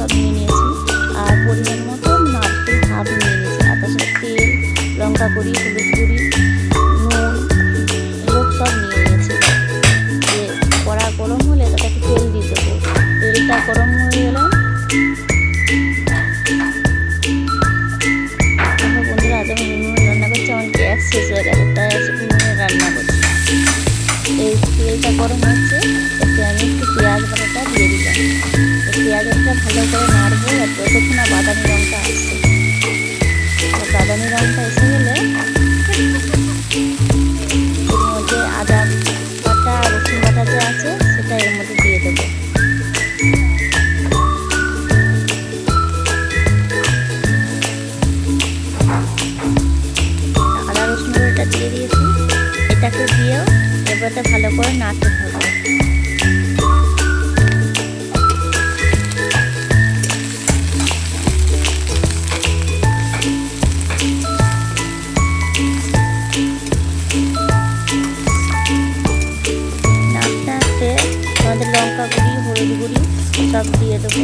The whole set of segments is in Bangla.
সব নিয়ে নিয়েছি। আর পরিমাণ মতো নারকেল হাফ নিয়ে নিয়েছি। আর তার সাথে তেল, লঙ্কা গুঁড়ি, হলুদ গুঁড়ি, নুন এগুলো সব নিয়ে নিয়েছি। যে কড়া গরম হলে তাতে তেল দিয়ে দেবো। তেলটা গরম হয়ে গেলে বন্ধুরা আজ আমি উনুনে রান্না করছি। আমার গ্যাস শেষ হয়ে গেছে, তাই আজকে উনুনে রান্না করছি। এই তেলটা গরম হচ্ছে, এতে আমি একটু পেঁয়াজ বাটাটা দিয়ে দিলাম। পেঁয়াজটা ভালো করে নাড়বো আর যতক্ষণ না বাদামি রঙটা আসছে। বাদামি রঙটা এসে গেলে এর মধ্যে আদা বাটা, রসুন বাটা যা আছে সেটা এর মধ্যে দিয়ে দেবো। আদা রসুন বাটাটা দিয়ে দিয়েছি। এটাকে দিয়েও এবারটা ভালো করে নাড়তে থাকবো। আমাদের লঙ্কা গুঁড়ি, হলুদ গুঁড়ি সব দিয়ে দেবো।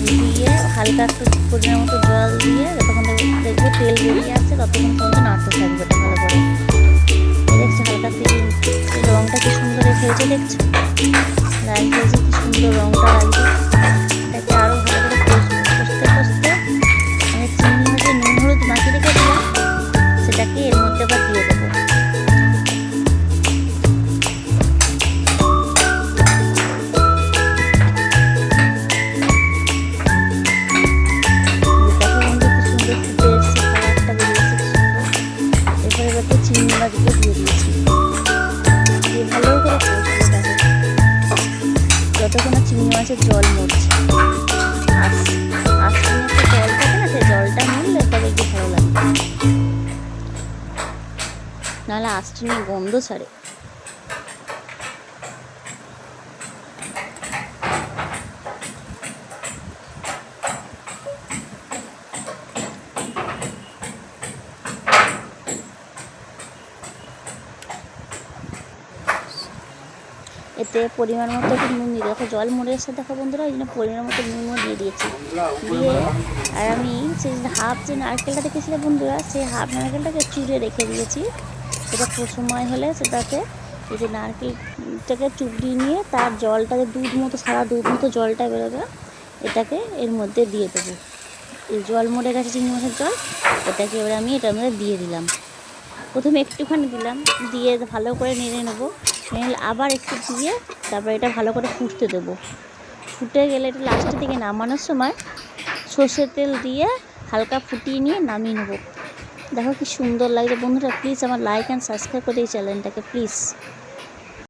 দিয়ে হালকা একটু পরিমাণ মতো জল দিয়ে যতক্ষণ দেখবো তেল বেরিয়ে আসছে ততক্ষণ পর্যন্ত নাড়তে থাকবে এটা ভালো করে। দেখছো হালকা তেল, রঙটা কি সুন্দর হয়েছে, দেখছো লাল হয়েছে, কি সুন্দর রঙটা লাগবে। এটাকে আরও ভালো করে কষতে কষতে আমি চিনি মাঝে নুন হলুদ মাখিয়ে রেখেছিলাম সেটাকে এর মধ্যে আবার দিয়ে দেবো। চিংড়ি মাছগুলো দিয়ে দিয়েছি, দিয়ে ভালো করে কষতে থাকে যতক্ষণ না চিংড়ি মাছের জল মরছে। আস্তে আস্তে একটা জল থাকে না, সেই জলটা মরলে তবে কি ভালো লাগবে, নাহলে আস্তে নিয়ে গন্ধ ছাড়ে। এতে পরিমাণ মতো একটু নুন দিয়ে দেখো জল মরে এসে দেখো বন্ধুরা, ওই জন্য পরিমাণ মতো নুনও দিয়ে দিয়েছি। দিয়ে আর আমি সেই হাফ যে নারকেলটা দেখেছিলে বন্ধুরা, সেই হাফ নারকেলটাকে চুড়ে রেখে দিয়েছি। সেটা সময় হলে সেটাকে এই যে নারকেলটাকে চুবড়ি নিয়ে তার জলটা যে দুধ মতো সারা দুধ মতো জলটা বেরোবে এটাকে এর মধ্যে দিয়ে দেবো। এই জল মরে গেছে চিংড়ি মাছের জল, এটাকে এবার আমি এটার মধ্যে দিয়ে দিলাম। প্রথমে একটুখানি দিলাম, দিয়ে ভালো করে নেড়ে নেবো। আবার একটু দিয়ে তারপর এটা ভালো করে ফুটতে দেবো। ফুটে গেলে এটা লাস্টের দিকে নামানোর সময় সর্ষের তেল দিয়ে হালকা ফুটিয়ে নিয়ে নামিয়ে নেবো। দেখো কি সুন্দর লাগছে বন্ধুরা। প্লিজ আমার লাইক অ্যান্ড সাবস্ক্রাইব করে এই চ্যানেলটাকে প্লিজ।